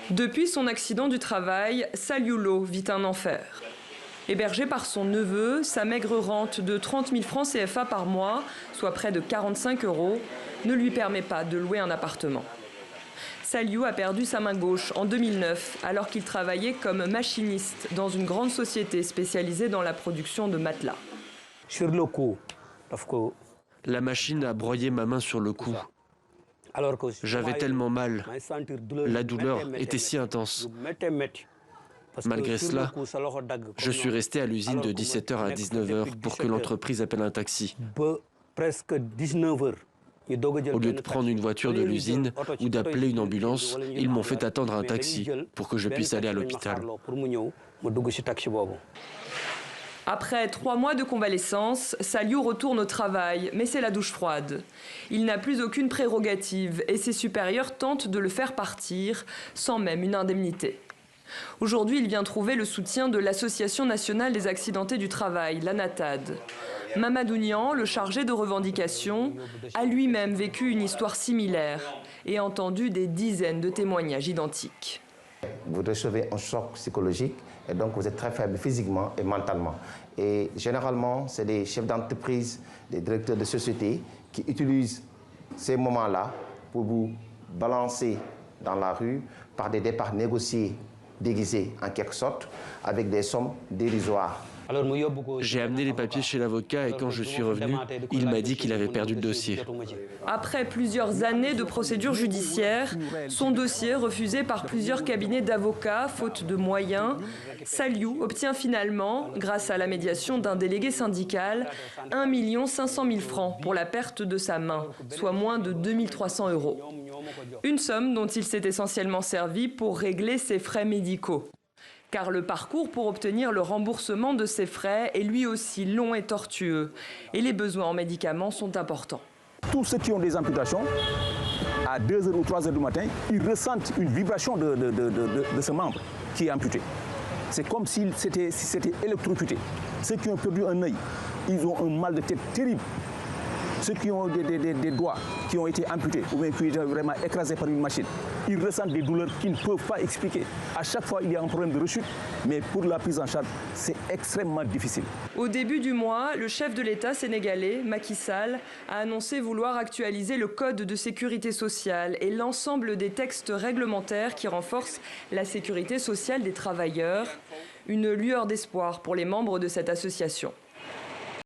Depuis son accident du travail, Saliou vit un enfer. Hébergé par son neveu, sa maigre rente de 30 000 francs CFA par mois, soit près de 45 €, ne lui permet pas de louer un appartement. Saliou a perdu sa main gauche en 2009, alors qu'il travaillait comme machiniste dans une grande société spécialisée dans la production de matelas. Sur le coup, la machine a broyé ma main sur le cou. J'avais tellement mal. La douleur était si intense. Malgré cela, je suis resté à l'usine de 17 h à 19 h pour que l'entreprise appelle un taxi. Au lieu de prendre une voiture de l'usine ou d'appeler une ambulance, ils m'ont fait attendre un taxi pour que je puisse aller à l'hôpital. Après 3 mois de convalescence, Saliou retourne au travail, mais c'est la douche froide. Il n'a plus aucune prérogative et ses supérieurs tentent de le faire partir, sans même une indemnité. Aujourd'hui, il vient trouver le soutien de l'Association nationale des accidentés du travail, l'ANATAD. Mamadou Niang, le chargé de revendication, a lui-même vécu une histoire similaire et entendu des dizaines de témoignages identiques. Vous recevez un choc psychologique et donc vous êtes très faible physiquement et mentalement. Et généralement, c'est des chefs d'entreprise, des directeurs de société qui utilisent ces moments-là pour vous balancer dans la rue par des départs négociés déguisés en quelque sorte avec des sommes dérisoires. J'ai amené les papiers chez l'avocat et quand je suis revenu, il m'a dit qu'il avait perdu le dossier. Après plusieurs années de procédures judiciaires, son dossier refusé par plusieurs cabinets d'avocats, faute de moyens, Saliou obtient finalement, grâce à la médiation d'un délégué syndical, 1 500 000 francs pour la perte de sa main, soit moins de 2 300 €. Une somme dont il s'est essentiellement servi pour régler ses frais médicaux. Car le parcours pour obtenir le remboursement de ces frais est lui aussi long et tortueux. Et les besoins en médicaments sont importants. Tous ceux qui ont des amputations, à 2 h ou 3 h du matin, ils ressentent une vibration de ce membre qui est amputé. C'est comme si c'était électrocuté. Ceux qui ont perdu un œil, ils ont un mal de tête terrible. Ceux qui ont des doigts qui ont été amputés ou bien qui ont été vraiment écrasés par une machine, ils ressentent des douleurs qu'ils ne peuvent pas expliquer. À chaque fois, il y a un problème de rechute, mais pour la prise en charge, c'est extrêmement difficile. Au début du mois, le chef de l'État sénégalais, Macky Sall, a annoncé vouloir actualiser le code de sécurité sociale et l'ensemble des textes réglementaires qui renforcent la sécurité sociale des travailleurs. Une lueur d'espoir pour les membres de cette association.